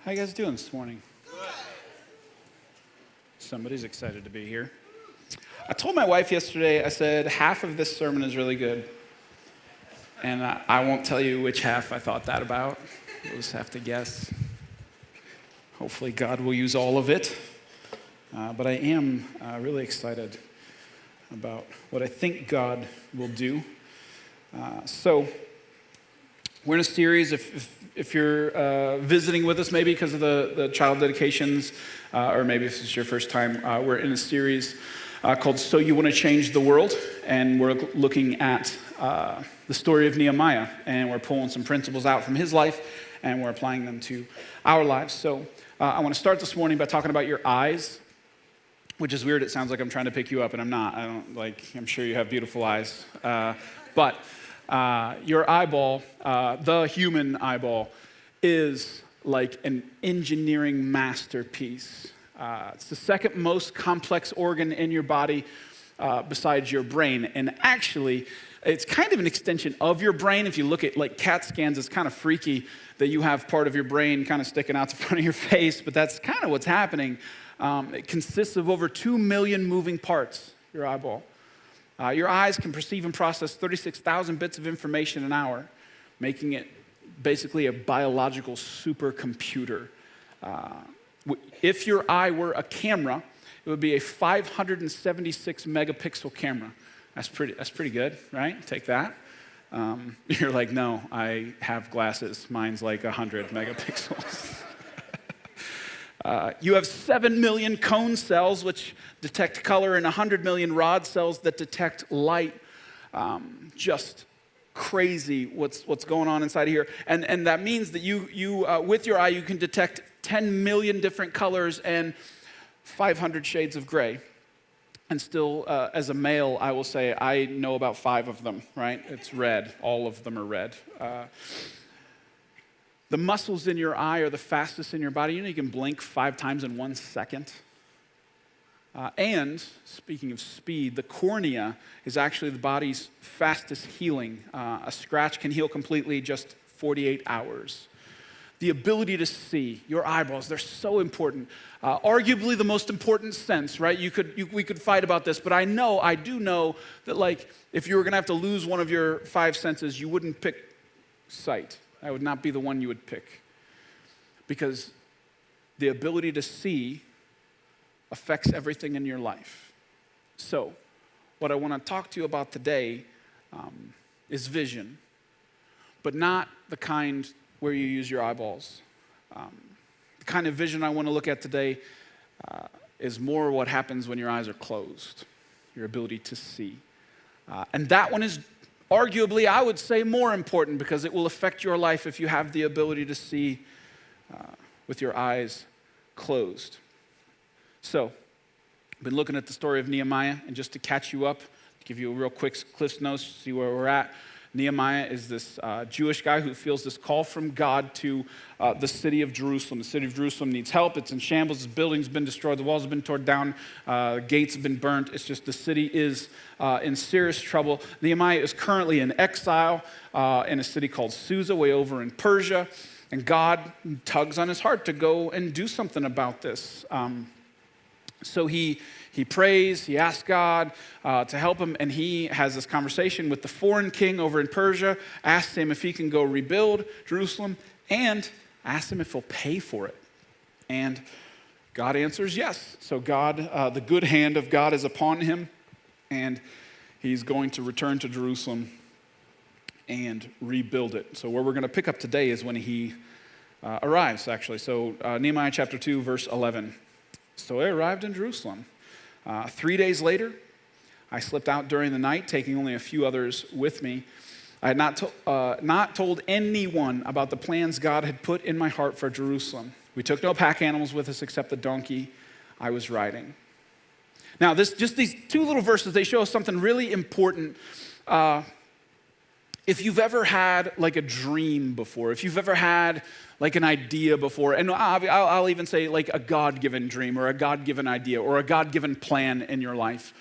How you guys doing this morning? Somebody's excited to be here. I told my wife yesterday, I said, half of this sermon is really good. And I won't tell you which half I thought that about. You'll just have to guess. Hopefully God will use all of it. But I am really excited about what I think God will do. So we're in a series, if you're visiting with us maybe because of the child dedications, or maybe if it's your first time, we're in a series called So You Want to Change the World, and we're looking at the story of Nehemiah, and we're pulling some principles out from his life, and we're applying them to our lives. So I want to start this morning by talking about your eyes, which is weird. It sounds like I'm trying to pick you up, and I'm not. I'm sure you have beautiful eyes. But your eyeball, the human eyeball, is like an engineering masterpiece. It's the second most complex organ in your body besides your brain. And actually, it's kind of an extension of your brain. If you look at like CAT scans, it's kind of freaky that you have part of your brain kind of sticking out the front of your face, but that's kind of what's happening. It consists of over 2 million moving parts, your eyeball. Your eyes can perceive and process 36,000 bits of information an hour, making it basically a biological supercomputer. If your eye were a camera, it would be a 576 megapixel camera. That's pretty good, right? Take that. You're like, no, I have glasses. Mine's like 100 megapixels. You have 7 million cone cells, which detect color, and 100 million rod cells that detect light. Just crazy what's going on inside of here. And that means that you with your eye, you can detect 10 million different colors and 500 shades of gray. And still, as a male, I will say I know about 5 of them, right? It's red. All of them are red. The muscles in your eye are the fastest in your body. You know you can blink 5 times in 1 second. And speaking of speed, the cornea is actually the body's fastest healing. A scratch can heal completely just 48 hours. The ability to see, your eyeballs, they're so important. Arguably the most important sense, right? We could fight about this, but I do know that like if you were gonna have to lose one of your 5 senses, you wouldn't pick sight. That would not be the one you would pick. Because the ability to see affects everything in your life. So, what I want to talk to you about today is vision, but not the kind where you use your eyeballs. The kind of vision I want to look at today is more what happens when your eyes are closed, your ability to see. And that one is arguably, I would say, more important because it will affect your life if you have the ability to see with your eyes closed. So, I've been looking at the story of Nehemiah, and just to catch you up, to give you a real quick Cliff's Notes, see where we're at. Nehemiah is this Jewish guy who feels this call from God to the city of Jerusalem. The city of Jerusalem needs help. It's in shambles. Its buildings have been destroyed. The walls have been torn down. Gates have been burnt. It's just the city is in serious trouble. Nehemiah is currently in exile in a city called Susa, way over in Persia. And God tugs on his heart to go and do something about this. So he prays, he asks God to help him, and he has this conversation with the foreign king over in Persia, asks him if he can go rebuild Jerusalem, and asks him if he'll pay for it. And God answers yes. So God, the good hand of God is upon him, and he's going to return to Jerusalem and rebuild it. So where we're going to pick up today is when he arrives, actually. So Nehemiah chapter 2, verse 11. So I arrived in Jerusalem. 3 days later, I slipped out during the night, taking only a few others with me. I had not told anyone about the plans God had put in my heart for Jerusalem. We took no pack animals with us except the donkey I was riding. Now, just these 2 little verses, they show us something really important. If you've ever had like a dream before, if you've ever had like an idea before, and I'll even say like a God-given dream or a God-given idea or a God-given plan in your life.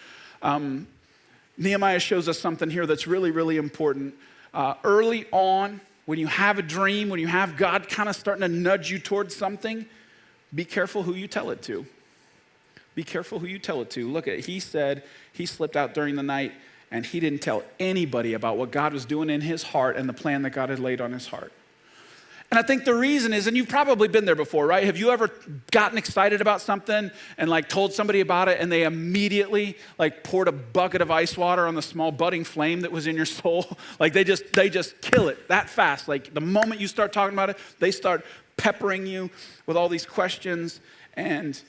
Nehemiah shows us something here that's really, really important. Early on when you have a dream, when you have God kind of starting to nudge you towards something, be careful who you tell it to. Be careful who you tell it to. Look at it. He said he slipped out during the night and he didn't tell anybody about what God was doing in his heart and the plan that God had laid on his heart. And I think the reason is, and you've probably been there before, right? Have you ever gotten excited about something and like told somebody about it and they immediately like poured a bucket of ice water on the small budding flame that was in your soul? Like they just kill it that fast. Like the moment you start talking about it, they start peppering you with all these questions and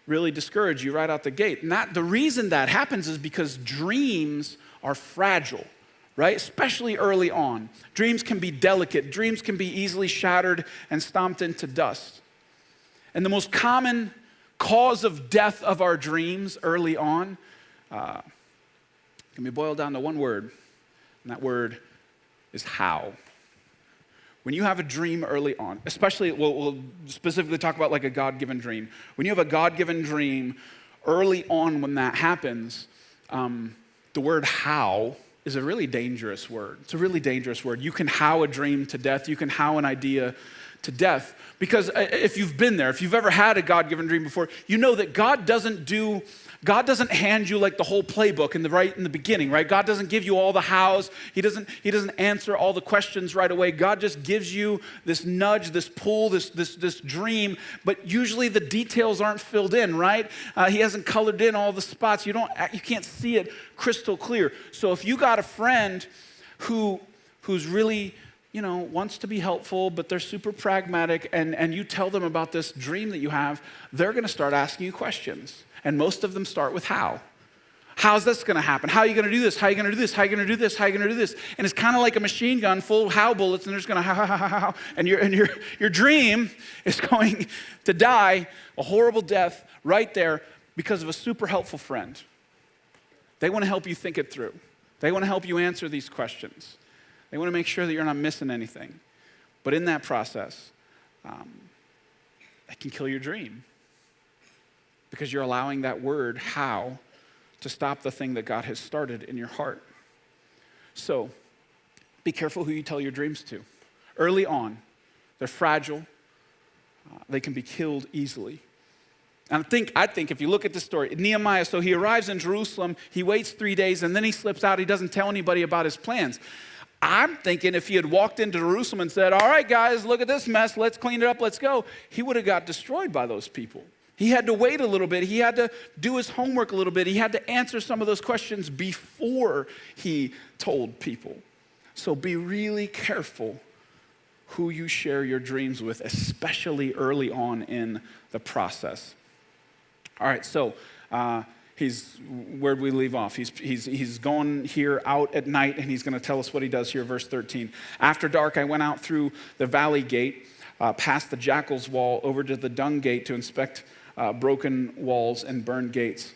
really discourage you right out the gate. And the reason that happens is because dreams are fragile, right? Especially early on. Dreams can be delicate. Dreams can be easily shattered and stomped into dust. And the most common cause of death of our dreams early on can be boiled down to one word, and that word is how. When you have a dream early on, especially, we'll specifically talk about like a God-given dream. When you have a God-given dream, early on when that happens, the word how is a really dangerous word. It's a really dangerous word. You can how a dream to death. You can how an idea to death. Because if you've been there, if you've ever had a God-given dream before, you know that God doesn't hand you like the whole playbook in the beginning, right? God doesn't give you all the hows. He doesn't answer all the questions right away. God just gives you this nudge, this pull, this dream, but usually the details aren't filled in, right? He hasn't colored in all the spots. You can't see it crystal clear. So if you got a friend who's really, wants to be helpful, but they're super pragmatic, and you tell them about this dream that you have, they're going to start asking you questions. And most of them start with how. How's this going to happen? How are you going to do this? How are you going to do this? How are you going to do this? How are you going to do this? And it's kind of like a machine gun full of how bullets, and they're just going to how. And your dream is going to die a horrible death right there because of a super helpful friend. They want to help you think it through. They want to help you answer these questions. They want to make sure that you're not missing anything. But in that process, it can kill your dream. Because you're allowing that word, how, to stop the thing that God has started in your heart. So, be careful who you tell your dreams to. Early on, they're fragile. They can be killed easily. And I think if you look at the story, Nehemiah, so he arrives in Jerusalem, he waits 3 days, and then he slips out. He doesn't tell anybody about his plans. I'm thinking if he had walked into Jerusalem and said, all right, guys, look at this mess. Let's clean it up. Let's go. He would have got destroyed by those people. He had to wait a little bit. He had to do his homework a little bit. He had to answer some of those questions before he told people. So be really careful who you share your dreams with, especially early on in the process. All right, so where'd we leave off? He's going here out at night, and he's going to tell us what he does here, verse 13. After dark, I went out through the valley gate, past the jackal's wall, over to the dung gate to inspect broken walls and burned gates.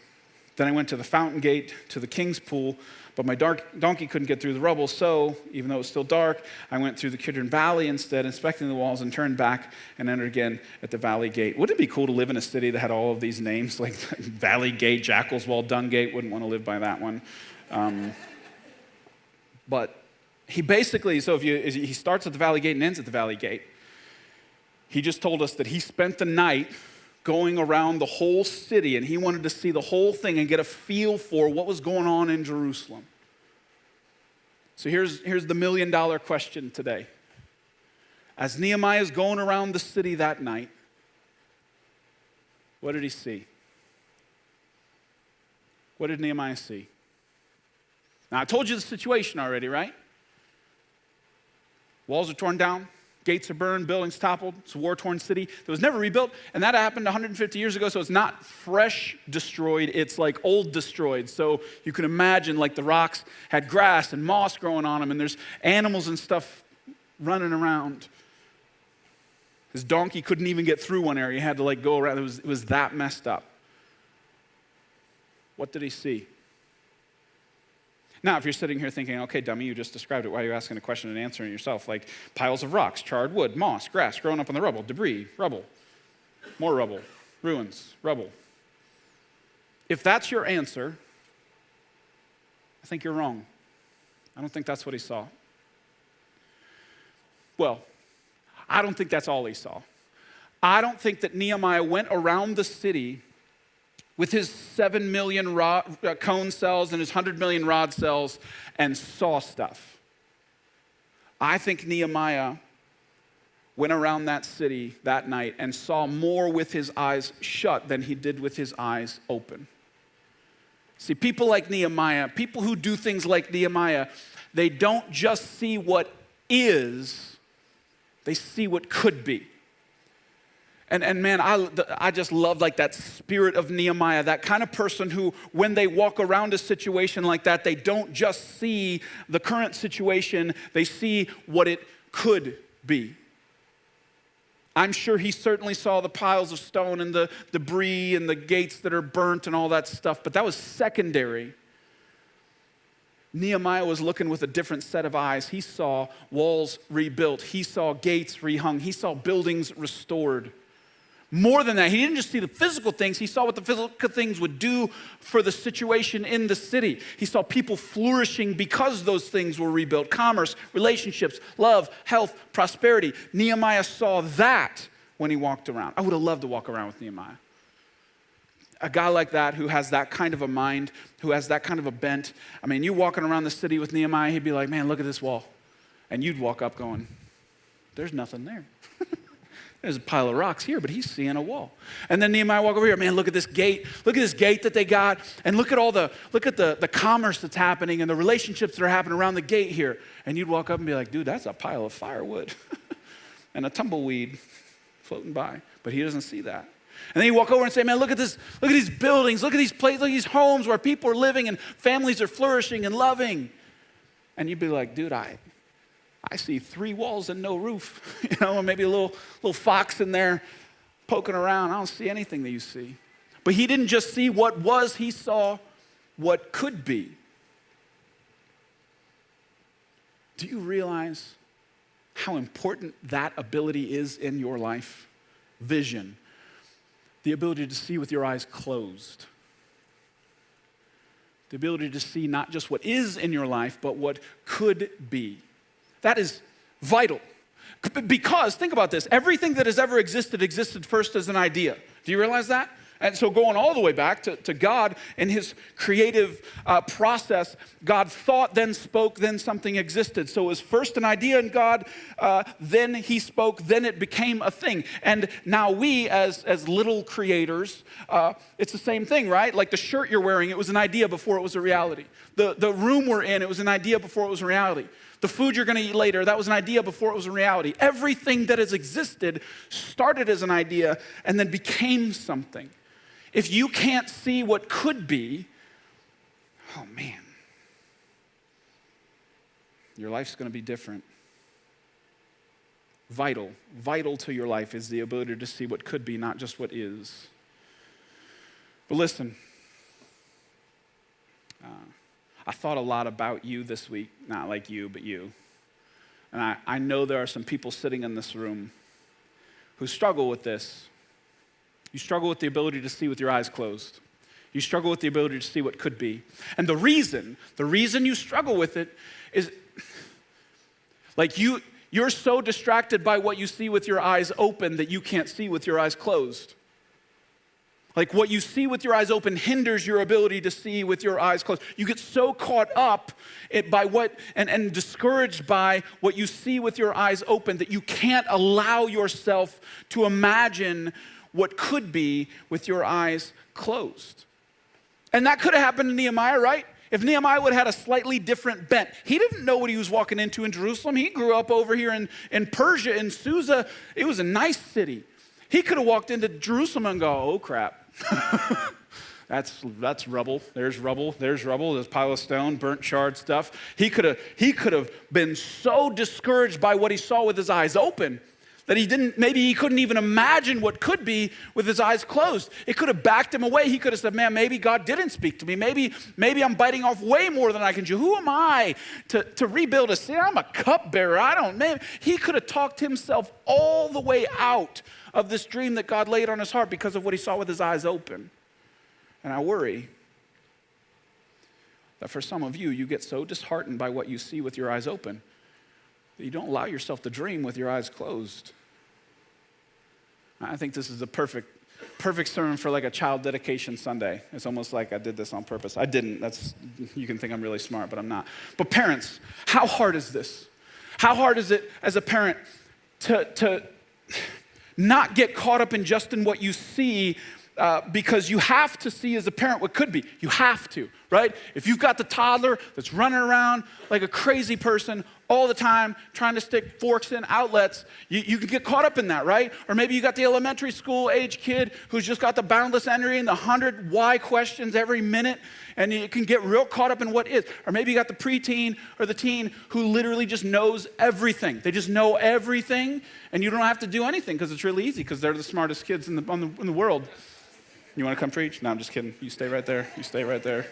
Then I went to the fountain gate, to the king's pool, but my donkey couldn't get through the rubble, so even though it was still dark, I went through the Kidron Valley instead, inspecting the walls, and turned back and entered again at the valley gate. Wouldn't it be cool to live in a city that had all of these names, like Valley Gate, Jackal's Wall, Dung Gate? Wouldn't want to live by that one. But he basically, he starts at the valley gate and ends at the valley gate. He just told us that he spent the night going around the whole city, and he wanted to see the whole thing and get a feel for what was going on in Jerusalem. So here's the million-dollar question today. As Nehemiah is going around the city that night, what did he see? What did Nehemiah see? Now, I told you the situation already, right? Walls are torn down. Gates are burned, buildings toppled. It's a war-torn city that was never rebuilt, and that happened 150 years ago, so it's not fresh destroyed, it's like old destroyed. So you can imagine like the rocks had grass and moss growing on them, and there's animals and stuff running around. His donkey couldn't even get through one area. He had to like go around. It was that messed up. What did he see? Now, if you're sitting here thinking, okay, dummy, you just described it. Why are you asking a question and answering it yourself? Like piles of rocks, charred wood, moss, grass growing up in the rubble, debris, rubble, more rubble, ruins, rubble. If that's your answer, I think you're wrong. I don't think that's what he saw. Well, I don't think that's all he saw. I don't think that Nehemiah went around the city with his 7 million cone cells and his 100 million rod cells and saw stuff. I think Nehemiah went around that city that night and saw more with his eyes shut than he did with his eyes open. See, people like Nehemiah, people who do things like Nehemiah, they don't just see what is, they see what could be. And man, I just love like that spirit of Nehemiah, that kind of person who, when they walk around a situation like that, they don't just see the current situation, they see what it could be. I'm sure he certainly saw the piles of stone and the debris and the gates that are burnt and all that stuff, but that was secondary. Nehemiah was looking with a different set of eyes. He saw walls rebuilt. He saw gates rehung. He saw buildings restored. More than that, he didn't just see the physical things, he saw what the physical things would do for the situation in the city. He saw people flourishing because those things were rebuilt. Commerce, relationships, love, health, prosperity. Nehemiah saw that when he walked around. I would have loved to walk around with Nehemiah. A guy like that who has that kind of a mind, who has that kind of a bent. I mean, you walking around the city with Nehemiah, he'd be like, man, look at this wall. And you'd walk up going, there's nothing there. There's a pile of rocks here, but he's seeing a wall. And then Nehemiah walk over here, man, look at this gate. Look at this gate that they got. And look at the commerce that's happening and the relationships that are happening around the gate here. And you'd walk up and be like, dude, that's a pile of firewood and a tumbleweed floating by. But he doesn't see that. And then you walk over and say, man, look at this, look at these buildings, look at these places, look at these homes where people are living and families are flourishing and loving. And you'd be like, dude, I see 3 walls and no roof, or maybe a little fox in there poking around. I don't see anything that you see. But he didn't just see what was, he saw what could be. Do you realize how important that ability is in your life? Vision. The ability to see with your eyes closed. The ability to see not just what is in your life, but what could be. That is vital. Because, think about this, everything that has ever existed first as an idea. Do you realize that? And so going all the way back to God and his creative process, God thought, then spoke, then something existed. So it was first an idea in God, then he spoke, then it became a thing. And now we as little creators, it's the same thing, right? Like the shirt you're wearing, it was an idea before it was a reality. The room we're in, it was an idea before it was a reality. The food you're going to eat later, that was an idea before it was a reality. Everything that has existed started as an idea and then became something. If you can't see what could be, oh man, your life's going to be different. Vital to your life is the ability to see what could be, not just what is. But listen, I thought a lot about you this week, not like you, but you. And I know there are some people sitting in this room who struggle with this. You struggle with the ability to see with your eyes closed. You struggle with the ability to see what could be. And the reason you struggle with it is like you're so distracted by what you see with your eyes open that you can't see with your eyes closed. Like what you see with your eyes open hinders your ability to see with your eyes closed. You get so caught up by what and discouraged by what you see with your eyes open that you can't allow yourself to imagine what could be with your eyes closed. And that could have happened to Nehemiah, right? If Nehemiah would have had a slightly different bent. He didn't know what he was walking into in Jerusalem. He grew up over here in Persia, in Susa. It was a nice city. He could have walked into Jerusalem and go, oh crap. That's rubble. There's rubble. There's rubble. There's a pile of stone, burnt, charred stuff. He could have been so discouraged by what he saw with his eyes open that maybe he couldn't even imagine what could be with his eyes closed. It could have backed him away. He could have said, man, maybe God didn't speak to me. Maybe I'm biting off way more than I can chew. Who am I to rebuild a city? I'm a cupbearer. He could have talked himself all the way out of this dream that God laid on his heart because of what he saw with his eyes open. And I worry that for some of you, you get so disheartened by what you see with your eyes open that you don't allow yourself to dream with your eyes closed. I think this is a perfect sermon for like a child dedication Sunday. It's almost like I did this on purpose. I didn't. You can think I'm really smart, but I'm not. But parents, how hard is this? How hard is it as a parent to not get caught up in what you see, because you have to see as a parent what could be. You have to, right? If you've got the toddler that's running around like a crazy person all the time trying to stick forks in outlets, you can get caught up in that, right? Or maybe you got the elementary school age kid who's just got the boundless energy and the 100 why questions every minute, and you can get real caught up in what is. Or maybe you got the preteen or the teen who literally just knows everything. They just know everything, and you don't have to do anything because it's really easy because they're the smartest kids in the world. You want to come preach? No, I'm just kidding. You stay right there. You stay right there.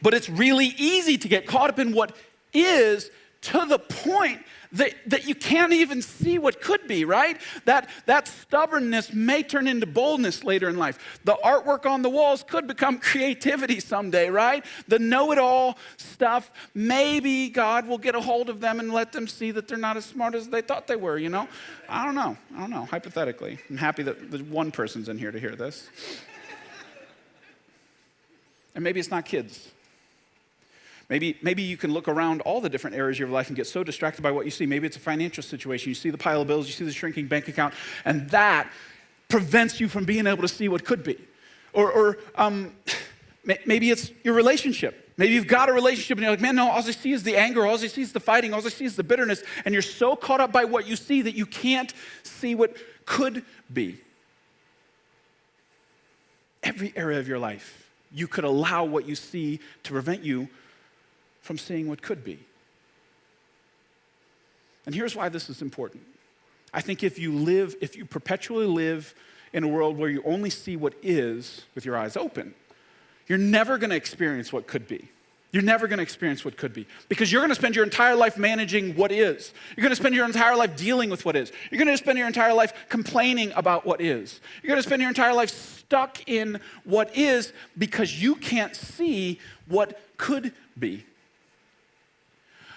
But it's really easy to get caught up in what is, to the point that you can't even see what could be, right? That stubbornness may turn into boldness later in life. The artwork on the walls could become creativity someday, right? The know-it-all stuff, maybe God will get a hold of them and let them see that they're not as smart as they thought they were, you know? I don't know, hypothetically. I'm happy that the one person's in here to hear this. And maybe it's not kids. Maybe you can look around all the different areas of your life and get so distracted by what you see. Maybe it's a financial situation. You see the pile of bills, you see the shrinking bank account, and that prevents you from being able to see what could be. Or maybe it's your relationship. Maybe you've got a relationship and you're like, man, no, all I see is the anger, all I see is the fighting, all I see is the bitterness, and you're so caught up by what you see that you can't see what could be. Every area of your life, you could allow what you see to prevent you from seeing what could be. And here's why this is important. I think if you perpetually live in a world where you only see what is with your eyes open, you're never going to experience what could be. You're never going to experience what could be, because you're going to spend your entire life managing what is. You're going to spend your entire life dealing with what is. You're going to spend your entire life complaining about what is. You're going to spend your entire life stuck in what is because you can't see what could be.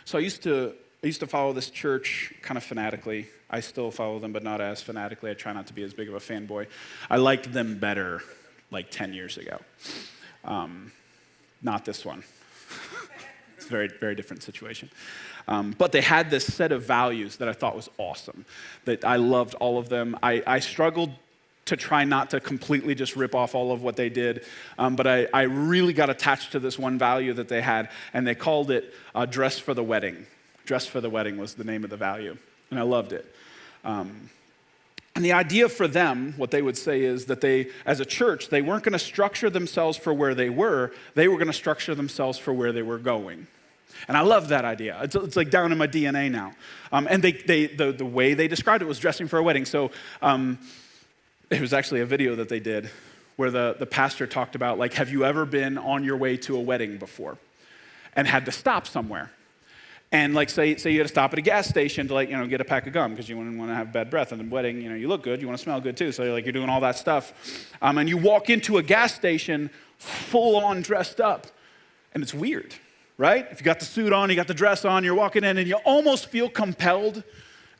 So I used to follow this church kind of fanatically. I still follow them, but not as fanatically. I try not to be as big of a fanboy. I liked them better like 10 years ago. Not this one. It's a very, very different situation. But they had this set of values that I thought was awesome, that I loved all of them. I struggled to try not to completely just rip off all of what they did. But I really got attached to this one value that they had, and they called it dress for the wedding. Dress for the wedding was the name of the value, and I loved it. And the idea for them, what they would say is that they, as a church, they weren't going to structure themselves for where they were going to structure themselves for where they were going. And I love that idea. It's like down in my DNA now. And the way they described it was dressing for a wedding. So it was actually a video that they did where the pastor talked about, like, have you ever been on your way to a wedding before and had to stop somewhere? And like, say you had to stop at a gas station to, like, get a pack of gum because you wouldn't want to have bad breath. And the wedding, you look good, you want to smell good too. So you're doing all that stuff. And you walk into a gas station full on dressed up, and it's weird, right? If you got the suit on, you got the dress on, you're walking in, and you almost feel compelled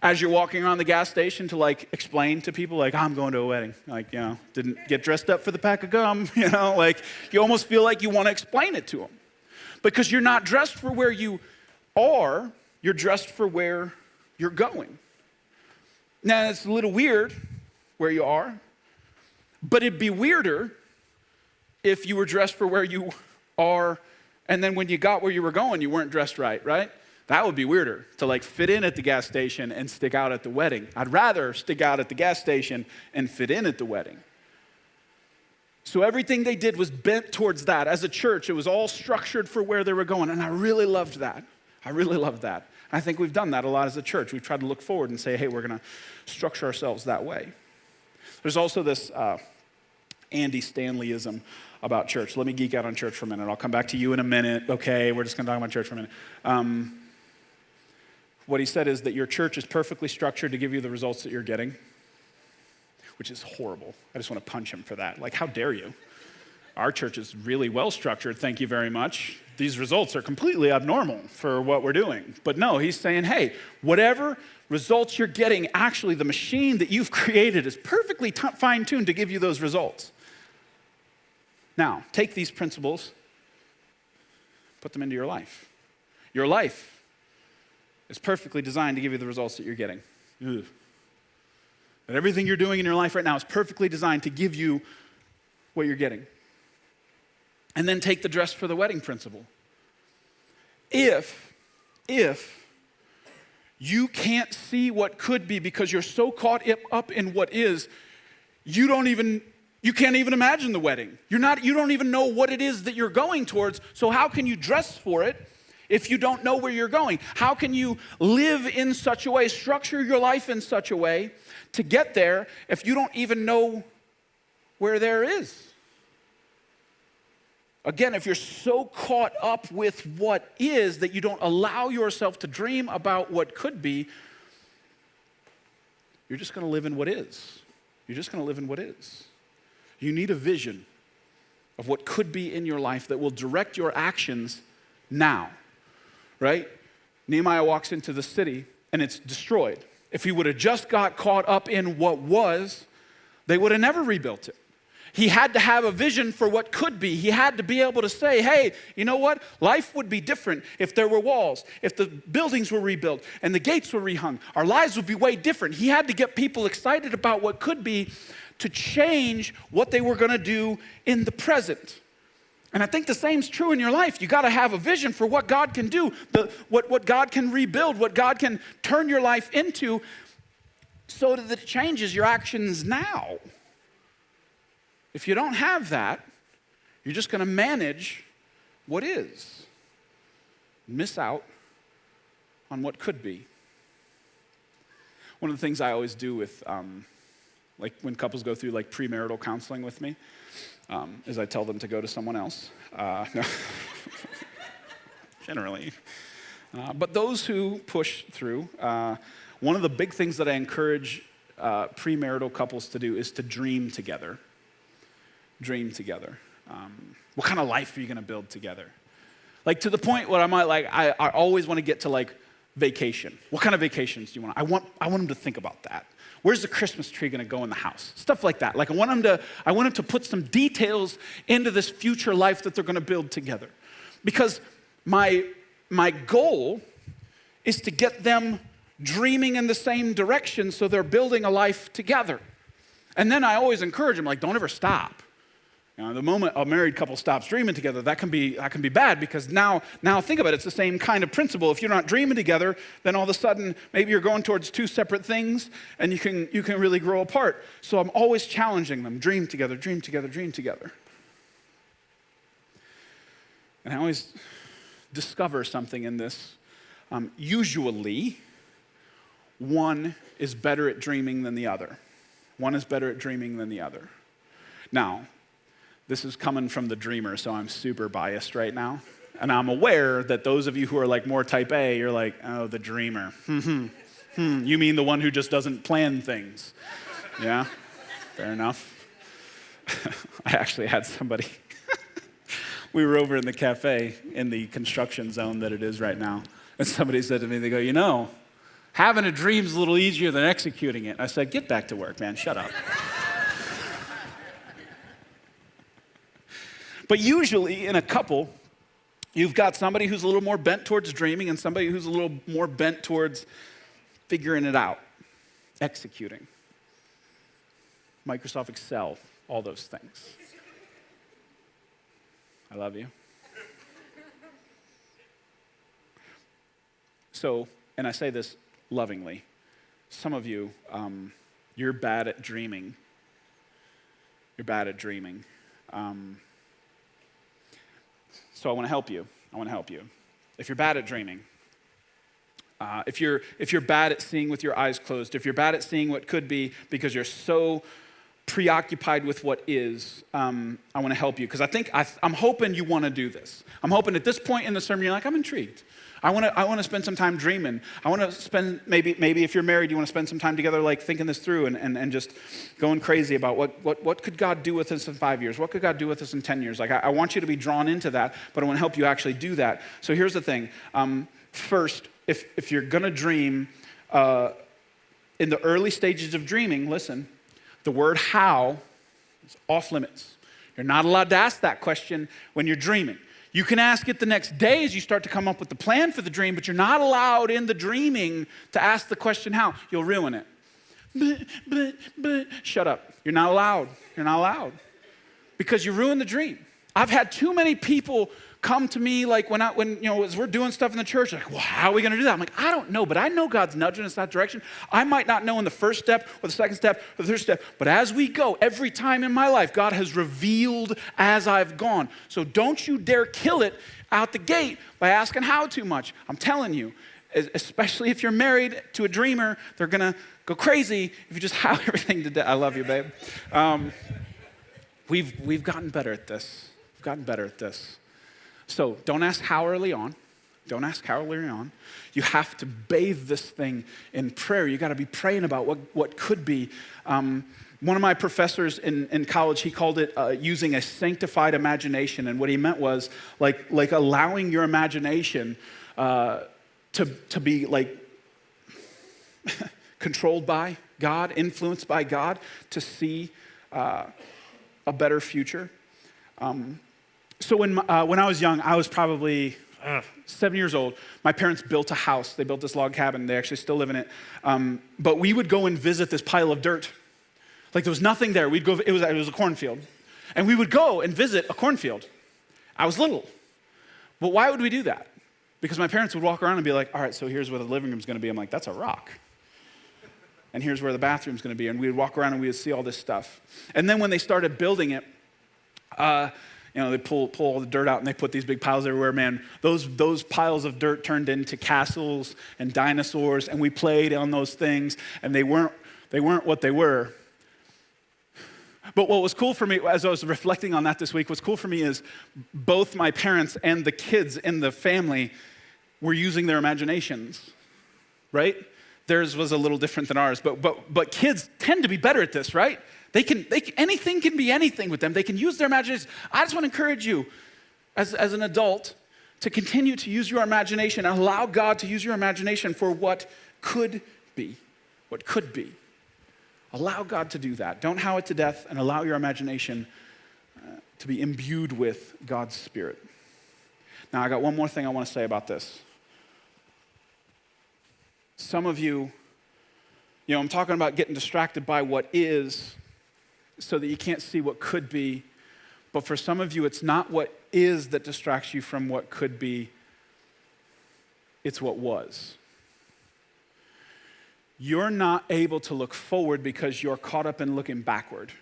as you're walking around the gas station to, like, explain to people, like, I'm going to a wedding. Like, didn't get dressed up for the pack of gum, like, you almost feel like you want to explain it to them. Because you're not dressed for where you are, you're dressed for where you're going. Now, it's a little weird where you are, but it'd be weirder if you were dressed for where you are, and then when you got where you were going, you weren't dressed right? That would be weirder, to, like, fit in at the gas station and stick out at the wedding. I'd rather stick out at the gas station and fit in at the wedding. So everything they did was bent towards that. As a church, it was all structured for where they were going, and I really loved that. I think we've done that a lot as a church. We've tried to look forward and say, hey, we're going to structure ourselves that way. There's also this Andy Stanleyism about church. Let me geek out on church for a minute. I'll come back to you in a minute. Okay, we're just going to talk about church for a minute. What he said is that your church is perfectly structured to give you the results that you're getting, which is horrible. I just want to punch him for that. Like, how dare you? Our church is really well structured, thank you very much. these results are completely abnormal for what we're doing. But no, he's saying, hey, whatever results you're getting, actually the machine that you've created is perfectly fine-tuned to give you those results. Now, take these principles, put them into your life. Your life is perfectly designed to give you the results that you're getting. Ugh. That everything you're doing in your life right now is perfectly designed to give you what you're getting. And then take the dress for the wedding principle. If you can't see what could be because you're so caught up in what is, you can't even imagine the wedding. You don't even know what it is that you're going towards, so how can you dress for it if you don't know where you're going? How can you live in such a way, structure your life in such a way to get there if you don't even know where there is? Again, if you're so caught up with what is that you don't allow yourself to dream about what could be, you're just going to live in what is. You're just going to live in what is. You need a vision of what could be in your life that will direct your actions now, right? Nehemiah walks into the city and it's destroyed. If he would have just got caught up in what was, they would have never rebuilt it. He had to have a vision for what could be. He had to be able to say, hey, you know what? Life would be different if there were walls, if the buildings were rebuilt and the gates were rehung. Our lives would be way different. He had to get people excited about what could be to change what they were going to do in the present. And I think the same's true in your life. You got to have a vision for what God can do, what God can rebuild, what God can turn your life into so that it changes your actions now. If you don't have that, you're just going to manage what is. Miss out on what could be. One of the things I always do with, like when couples go through like premarital counseling with me, is I tell them to go to someone else. No. Generally. But those who push through, one of the big things that I encourage premarital couples to do is to dream together. Dream together. What kind of life are you going to build together? Like to the point where I always want to get to like vacation. What kind of vacations do you want? I want them to think about that. Where's the Christmas tree going to go in the house? Stuff like that. Like I want them to put some details into this future life that they're going to build together. Because my goal is to get them dreaming in the same direction so they're building a life together. And then I always encourage them, like, don't ever stop. You know, the moment a married couple stops dreaming together, that can be bad because now think about it. It's the same kind of principle. If you're not dreaming together, then all of a sudden maybe you're going towards two separate things, and you can really grow apart. So I'm always challenging them: dream together, dream together, dream together. And I always discover something in this. Usually, one is better at dreaming than the other. One is better at dreaming than the other. Now, this is coming from the dreamer, so I'm super biased right now. And I'm aware that those of you who are like more type A, you're like, oh, the dreamer. You mean the one who just doesn't plan things? Yeah, fair enough. I actually had somebody, we were over in the cafe in the construction zone that it is right now. And somebody said to me, they go, you know, having a dream's a little easier than executing it. I said, get back to work, man, shut up. But usually in a couple, you've got somebody who's a little more bent towards dreaming and somebody who's a little more bent towards figuring it out, executing. Microsoft Excel, all those things. I love you. So, and I say this lovingly, some of you, you're bad at dreaming. You're bad at dreaming. So I want to help you. If you're bad at dreaming, if you're bad at seeing with your eyes closed, if you're bad at seeing what could be because you're so preoccupied with what is, I want to help you because I'm hoping you want to do this. I'm hoping at this point in the sermon you're like, I'm intrigued. I want to spend some time dreaming. I want to spend, maybe if you're married, you want to spend some time together like thinking this through and just going crazy about what could God do with us in 5 years? What could God do with us in 10 years? Like I want you to be drawn into that, but I want to help you actually do that. So here's the thing. First, if you're going to dream, in the early stages of dreaming, listen, the word how is off limits. You're not allowed to ask that question when you're dreaming. You can ask it the next day as you start to come up with the plan for the dream, but you're not allowed in the dreaming to ask the question how. You'll ruin it. But, shut up. You're not allowed. You're not allowed. Because you ruin the dream. I've had too many people come to me like when as we're doing stuff in the church, like, well, how are we going to do that? I'm like, I don't know, but I know God's nudging us that direction. I might not know in the first step or the second step or the third step, but as we go, every time in my life, God has revealed as I've gone. So don't you dare kill it out the gate by asking how too much. I'm telling you, especially if you're married to a dreamer, they're going to go crazy if you just how everything to death. I love you, babe. We've gotten better at this. We've gotten better at this. So don't ask how early on. Don't ask how early on. You have to bathe this thing in prayer. You got to be praying about what could be. One of my professors in college, he called it using a sanctified imagination. And what he meant was like allowing your imagination to be like controlled by God, influenced by God, to see a better future. So when I was young, I was probably 7 years old. My parents built a house. They built this log cabin. They actually still live in it. But we would go and visit this pile of dirt. Like there was nothing there. We'd go. It was a cornfield, and we would go and visit a cornfield. I was little, but why would we do that? Because my parents would walk around and be like, "All right, so here's where the living room's going to be." I'm like, "That's a rock." And here's where the bathroom's going to be. And we would walk around and we would see all this stuff. And then when they started building it, they pull all the dirt out and they put these big piles everywhere. Man, those piles of dirt turned into castles and dinosaurs, and we played on those things, and they weren't what they were. But what was cool for me, as I was reflecting on that this week, what's cool for me is both my parents and the kids in the family were using their imaginations, right? Theirs was a little different than ours, but kids tend to be better at this, right? Anything can be anything with them. They can use their imagination. I just want to encourage you as an adult to continue to use your imagination and allow God to use your imagination for what could be. What could be. Allow God to do that. Don't how it to death, and allow your imagination to be imbued with God's Spirit. Now, I got one more thing I want to say about this. Some of you, I'm talking about getting distracted by what is so that you can't see what could be. But for some of you, it's not what is that distracts you from what could be. It's what was. You're not able to look forward because you're caught up in looking backward.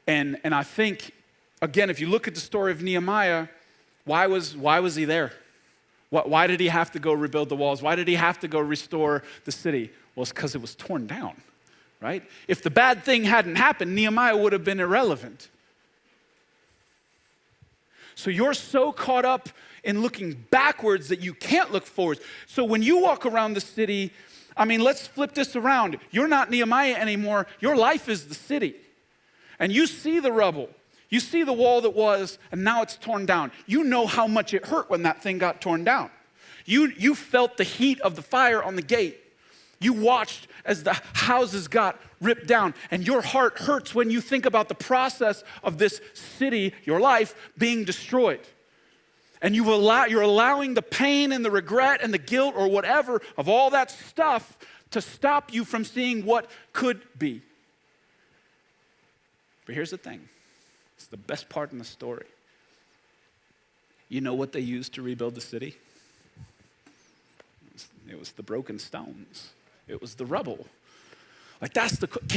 And I think, again, if you look at the story of Nehemiah, why was he there? Why did he have to go rebuild the walls? Why did he have to go restore the city? Well, it's because it was torn down, right? If the bad thing hadn't happened, Nehemiah would have been irrelevant. So you're so caught up in looking backwards that you can't look forward. So when you walk around the city, let's flip this around. You're not Nehemiah anymore. Your life is the city. And you see the rubble. You see the wall that was, and now it's torn down. You know how much it hurt when that thing got torn down. You felt the heat of the fire on the gate. You watched as the houses got ripped down, and your heart hurts when you think about the process of this city, your life, being destroyed. And you're allowing the pain and the regret and the guilt or whatever of all that stuff to stop you from seeing what could be. But here's the thing. It's the best part in the story. You know what they used to rebuild the city? It was the broken stones. It was the rubble.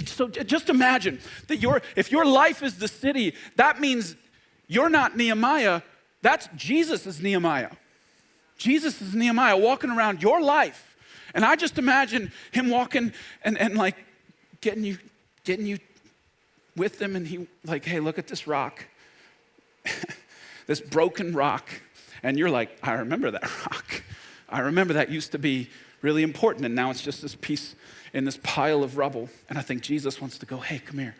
So just imagine that if your life is the city, that means you're not Nehemiah. That's Jesus is Nehemiah. Jesus is Nehemiah walking around your life. And I just imagine him walking and like getting you with them, and he like, hey, look at this rock, this broken rock. And you're like, I remember that rock. I remember that used to be really important, and now it's just this piece in this pile of rubble. And I think Jesus wants to go, hey, come here.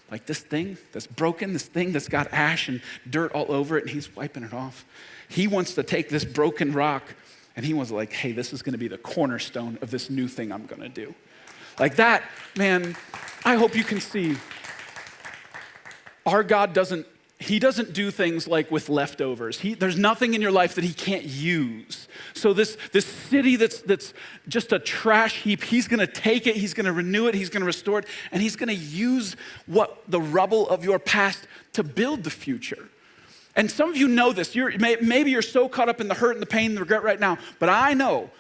Like this thing that's broken, this thing that's got ash and dirt all over it, and he's wiping it off. He wants to take this broken rock, and he wants to like, hey, this is going to be the cornerstone of this new thing I'm going to do. Like that, man, I hope you can see our God doesn't do things like with leftovers. There's nothing in your life that he can't use. So this city that's just a trash heap, he's gonna take it, he's gonna renew it, he's gonna restore it, and he's gonna use the rubble of your past to build the future. And some of you know this. Maybe you're so caught up in the hurt and the pain and the regret right now, but I know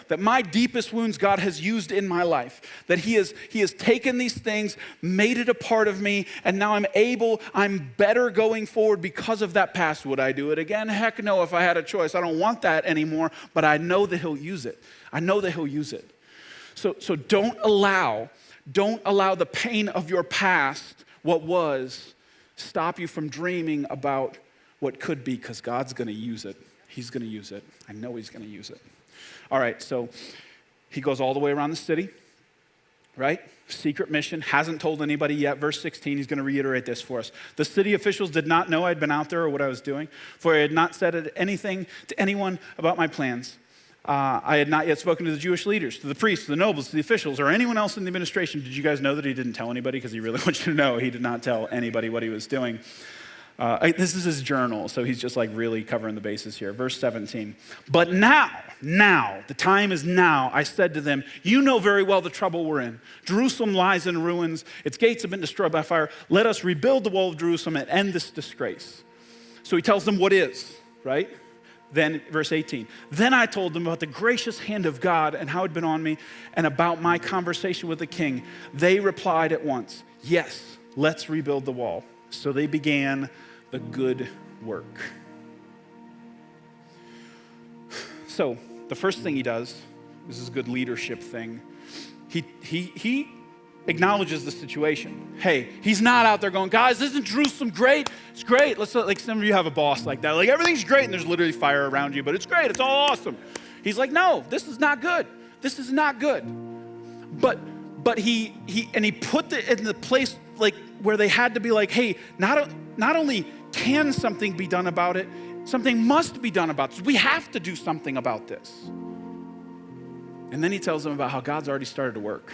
that my deepest wounds God has used in my life, that he has taken these things, made it a part of me, and now I'm better going forward because of that past. Would I do it again? Heck no, if I had a choice. I don't want that anymore, but I know that he'll use it. I know that he'll use it. So don't allow the pain of your past, what was, stop you from dreaming about what could be, because God's gonna use it. He's gonna use it. I know he's gonna use it. All right, so he goes all the way around the city, right? Secret mission, hasn't told anybody yet. Verse 16, he's going to reiterate this for us. The city officials did not know I'd been out there or what I was doing, for I had not said anything to anyone about my plans. I had not yet spoken to the Jewish leaders, to the priests, to the nobles, to the officials, or anyone else in the administration. Did you guys know that he didn't tell anybody? Because he really wants you to know he did not tell anybody what he was doing. This is his journal, so he's just like really covering the bases here. Verse 17, but now, the time is now, I said to them, you know very well the trouble we're in. Jerusalem lies in ruins. Its gates have been destroyed by fire. Let us rebuild the wall of Jerusalem and end this disgrace. So he tells them what is, right? Then, verse 18, then I told them about the gracious hand of God and how it had been on me and about my conversation with the king. They replied at once, yes, let's rebuild the wall. So they began the good work. So the first thing he does, this is a good leadership thing, he acknowledges the situation. Hey, he's not out there going, guys, isn't Jerusalem great? It's great. Let's like some of you have a boss like that. Like everything's great and there's literally fire around you, but it's great. It's all awesome. He's like, no, this is not good. This is not good. But he put it in the place like where they had to be like, hey, not only can something be done about it, something must be done about this. We have to do something about this. And then he tells them about how God's already started to work.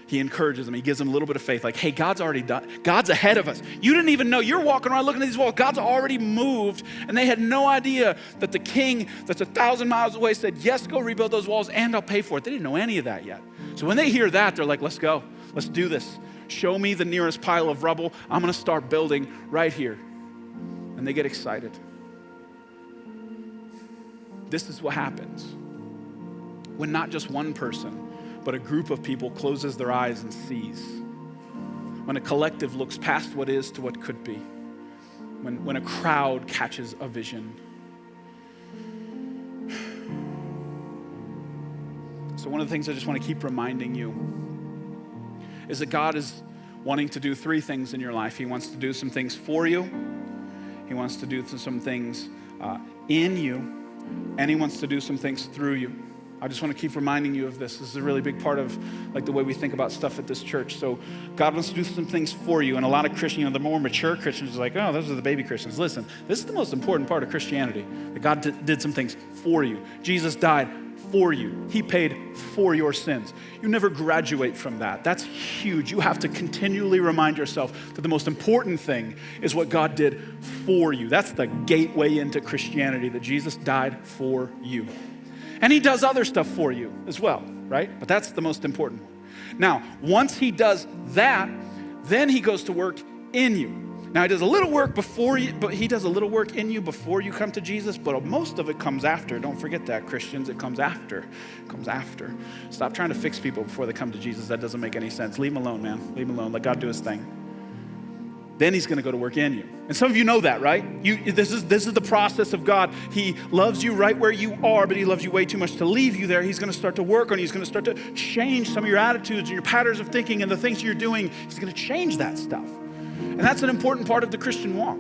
He encourages them. He gives them a little bit of faith. Like, hey, God's already done. God's ahead of us. You didn't even know. You're walking around looking at these walls. God's already moved. And they had no idea that the king that's 1,000 miles away said, yes, go rebuild those walls and I'll pay for it. They didn't know any of that yet. So when they hear that, they're like, let's go. Let's do this. Show me the nearest pile of rubble. I'm going to start building right here. And they get excited. This is what happens when not just one person, but a group of people closes their eyes and sees. When a collective looks past what is to what could be. When a crowd catches a vision. So one of the things I just want to keep reminding you is that God is wanting to do three things in your life. He wants to do some things for you. He wants to do some things in you. And he wants to do some things through you. I just want to keep reminding you of this. This is a really big part of like the way we think about stuff at this church. So God wants to do some things for you. And a lot of Christians, the more mature Christians are like, oh, those are the baby Christians. Listen, this is the most important part of Christianity. That God did some things for you. Jesus died for you. He paid for your sins. You never graduate from that. That's huge. You have to continually remind yourself that the most important thing is what God did for you. That's the gateway into Christianity, that Jesus died for you. And he does other stuff for you as well, right? But that's the most important one. Now, once he does that, then he goes to work in you. Now, he does a little work before you, but he does a little work in you before you come to Jesus, but most of it comes after. Don't forget that, Christians. It comes after. It comes after. Stop trying to fix people before they come to Jesus. That doesn't make any sense. Leave them alone, man. Leave them alone. Let God do his thing. Then he's going to go to work in you. And some of you know that, right? This is the process of God. He loves you right where you are, but he loves you way too much to leave you there. He's going to start to work on you. He's going to start to change some of your attitudes and your patterns of thinking and the things you're doing. He's going to change that stuff. And that's an important part of the Christian walk.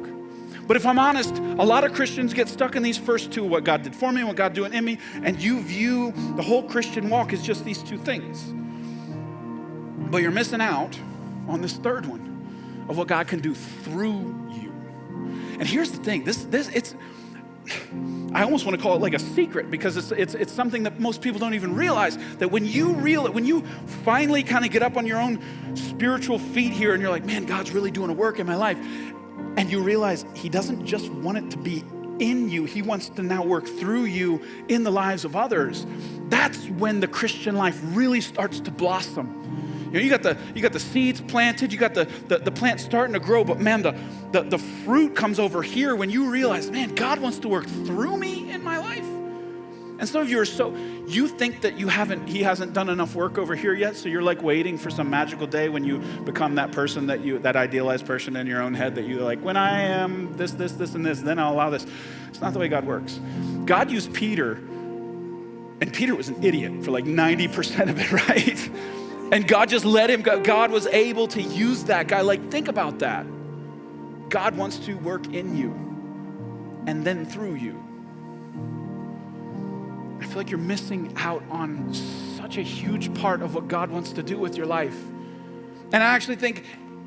But if I'm honest, a lot of Christians get stuck in these first two, what God did for me and what God doing in me, and you view the whole Christian walk as just these two things. But you're missing out on this third one of what God can do through you. And here's the thing, it's I almost want to call it like a secret, because it's something that most people don't even realize, that when you finally kind of get up on your own spiritual feet here and you're like, man, God's really doing a work in my life, and you realize he doesn't just want it to be in you, he wants to now work through you in the lives of others. That's when the Christian life really starts to blossom. You know, you got the seeds planted, you got the plant starting to grow, but man, the fruit comes over here when you realize, man, God wants to work through me in my life. And some of you you think that he hasn't done enough work over here yet, so you're like waiting for some magical day when you become that person that idealized person in your own head that you're like, when I am this, and this, then I'll allow this. It's not the way God works. God used Peter, and Peter was an idiot for like 90% of it, right? And God just let him go. God was able to use that guy. Like, think about that. God wants to work in you and then through you. I feel like you're missing out on such a huge part of what God wants to do with your life. And I actually think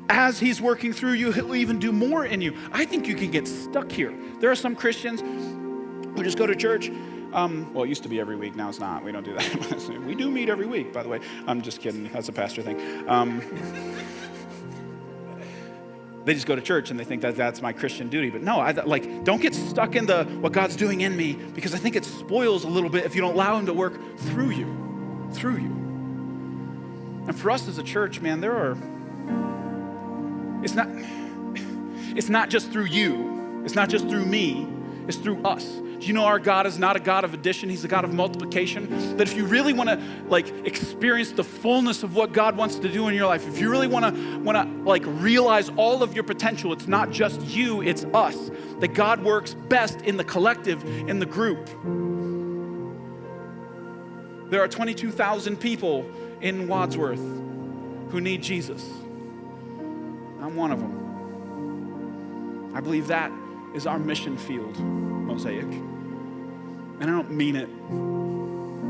as he's working through you, he'll even do more in you. I think you can get stuck here. There are some Christians who just go to church. Well, it used to be every week. Now it's not. We don't do that. We do meet every week, by the way. I'm just kidding. That's a pastor thing. They just go to church and they think that that's my Christian duty. But no, don't get stuck in what God's doing in me, because I think it spoils a little bit if you don't allow him to work through you. And for us as a church, man, it's not just through you. It's not just through me. It's through us. Do you know our God is not a God of addition? He's a God of multiplication. That if you really want to experience the fullness of what God wants to do in your life, if you really want to realize all of your potential, it's not just you, it's us. That God works best in the collective, in the group. There are 22,000 people in Wadsworth who need Jesus. I'm one of them. I believe that is our mission field, Mosaic. And I don't mean it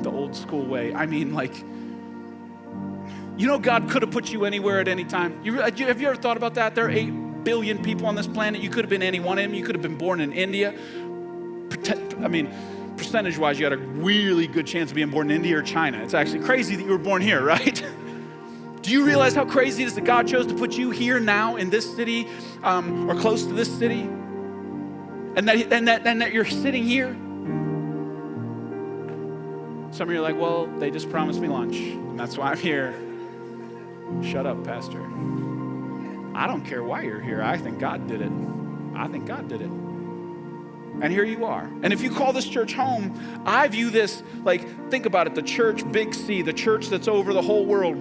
the old school way. I mean, God could have put you anywhere at any time. Have you ever thought about that? There are 8 billion people on this planet. You could have been any one of them. You could have been born in India. Percentage-wise, you had a really good chance of being born in India or China. It's actually crazy that you were born here, right? Do you realize how crazy it is that God chose to put you here now in this city or close to this city? And that you're sitting here? Some of you are like, well, they just promised me lunch, and that's why I'm here. Shut up, Pastor. I don't care why you're here. I think God did it. And here you are. And if you call this church home, I view this think about it, the church, big C, the church that's over the whole world.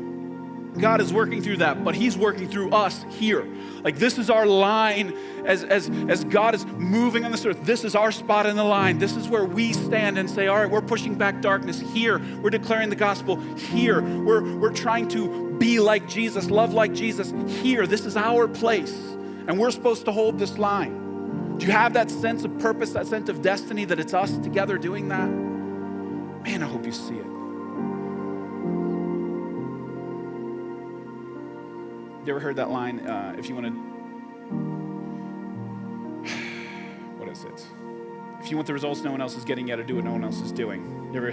God is working through that, but he's working through us here. This is our line as God is moving on this earth. This is our spot in the line. This is where we stand and say, all right, we're pushing back darkness here. We're declaring the gospel here. We're trying to be like Jesus, love like Jesus here. This is our place, and we're supposed to hold this line. Do you have that sense of purpose, that sense of destiny, that it's us together doing that? Man, I hope you see it. You ever heard that line, if you want to, what is it? If you want the results no one else is getting, you got to do what no one else is doing. You ever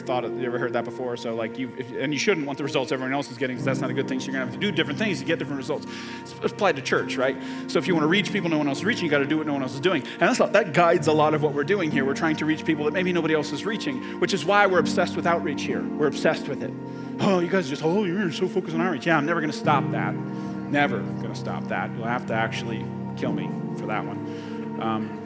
heard that before? So and you shouldn't want the results everyone else is getting, because that's not a good thing. So you're going to have to do different things to get different results. It's applied to church, right? So if you want to reach people no one else is reaching, you got to do what no one else is doing. And that guides a lot of what we're doing here. We're trying to reach people that maybe nobody else is reaching, which is why we're obsessed with outreach here. We're obsessed with it. Oh, you guys you're so focused on outreach. Yeah, I'm never going to stop that. Never going to stop that. You'll have to actually kill me for that one.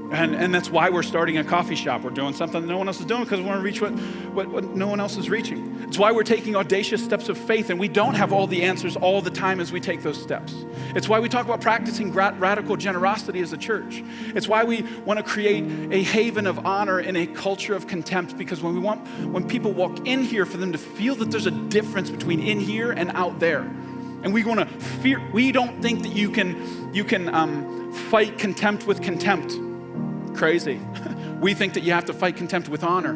And that's why we're starting a coffee shop. We're doing something that no one else is doing, because we want to reach what no one else is reaching. It's why we're taking audacious steps of faith, and we don't have all the answers all the time as we take those steps. It's why we talk about practicing radical generosity as a church. It's why we want to create a haven of honor in a culture of contempt, because when people walk in here, for them to feel that there's a difference between in here and out there. And we want to fear. We don't think that you can fight contempt with contempt. Crazy. We think that you have to fight contempt with honor.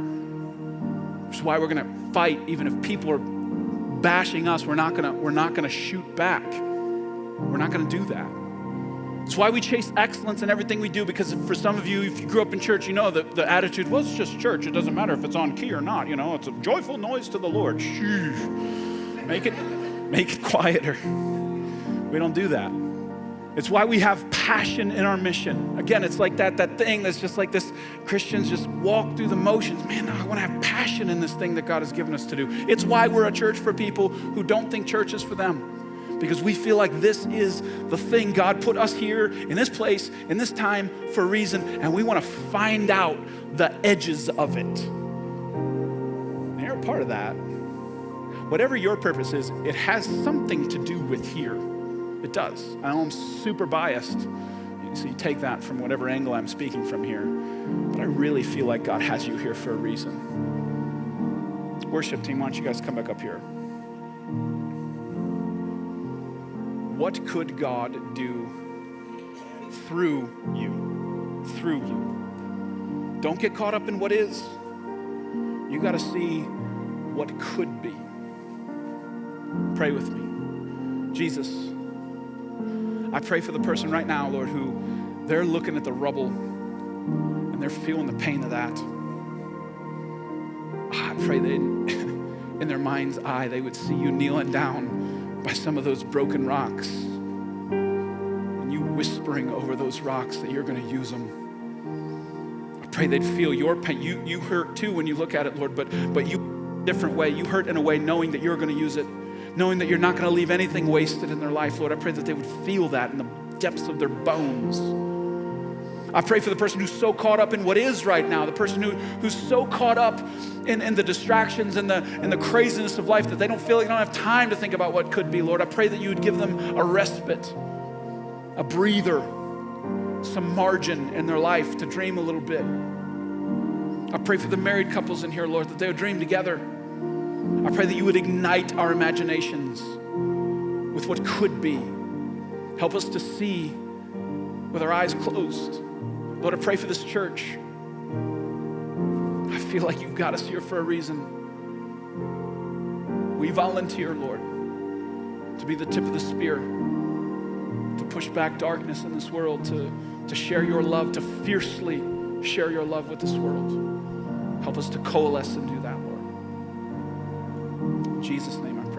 Which is why we're going to fight, even if people are bashing us. We're not going to shoot back. We're not going to do that. It's why we chase excellence in everything we do, because for some of you, if you grew up in church, you know that the attitude, well, it's just church. It doesn't matter if it's on key or not. You know, it's a joyful noise to the Lord. Shh. Make it quieter. We don't do that. It's why we have passion in our mission. Again, it's like that thing that's just like this, Christians just walk through the motions. Man, I want to have passion in this thing that God has given us to do. It's why we're a church for people who don't think church is for them. Because we feel like this is the thing. God put us here in this place, in this time for a reason, and we want to find out the edges of it. And you're a part of that. Whatever your purpose is, it has something to do with here. It does. I know I'm super biased, so you take that from whatever angle I'm speaking from here. But I really feel like God has you here for a reason. Worship team, why don't you guys come back up here? What could God do through you? Through you. Don't get caught up in what is. You got to see what could be. Pray with me. Jesus, I pray for the person right now, Lord, who they're looking at the rubble and they're feeling the pain of that. I pray that in their mind's eye, they would see you kneeling down by some of those broken rocks, and you whispering over those rocks that you're going to use them. I pray they'd feel your pain. You hurt too when you look at it, Lord, but you a different way. You hurt in a way knowing that you're going to use it, knowing that you're not going to leave anything wasted in their life, Lord. I pray that they would feel that in the depths of their bones. I pray for the person who's so caught up in what is right now, the person who's so caught up in the distractions and the craziness of life that they don't feel like they don't have time to think about what could be, Lord. I pray that you would give them a respite, a breather, some margin in their life to dream a little bit. I pray for the married couples in here, Lord, that they would dream together. I pray that you would ignite our imaginations with what could be. Help us to see with our eyes closed. Lord, I pray for this church. I feel like you've got us here for a reason. We volunteer, Lord, to be the tip of the spear, to push back darkness in this world, to share your love, to fiercely share your love with this world. Help us to coalesce and do that, Lord. In Jesus' name I pray.